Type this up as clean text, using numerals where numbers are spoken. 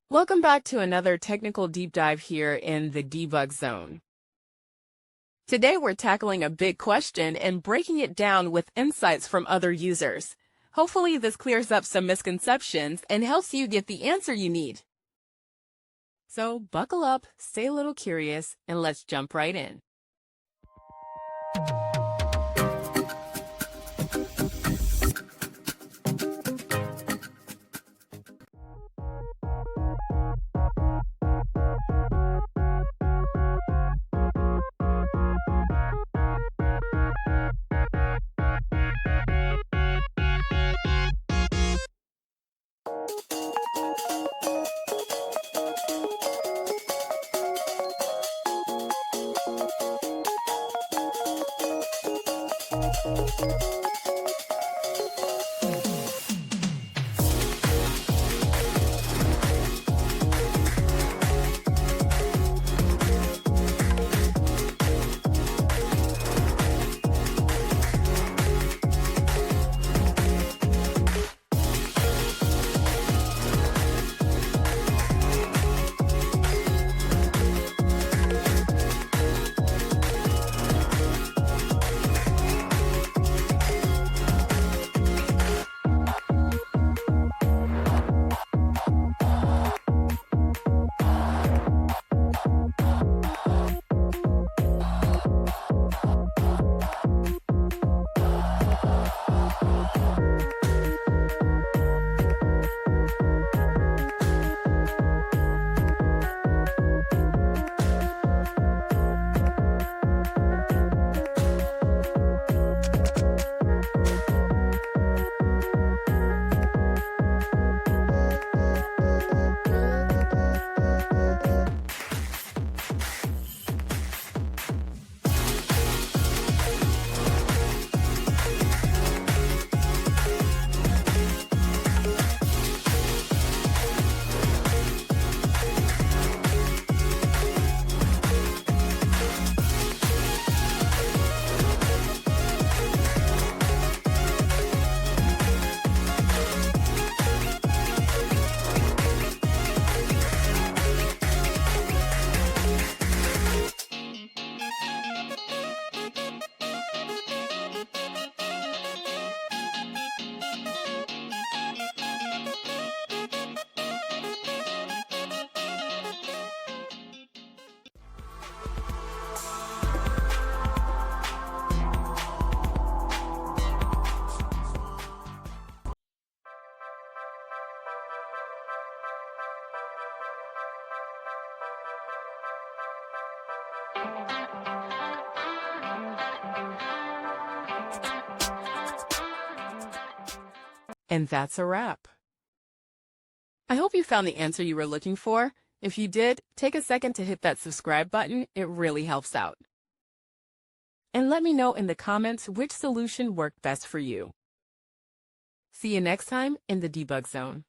Welcome back to another technical deep dive here in the debug zone. Today we're tackling a big question and breaking it down with insights from other users. Hopefully this clears up some misconceptions and helps you get the answer you need. So buckle up, stay a little curious, and let's jump right in. And that's a wrap. I hope you found the answer you were looking for. If you did, take a second to hit that subscribe button. It really helps out. And let me know in the comments which solution worked best for you. See you next time in the debug zone.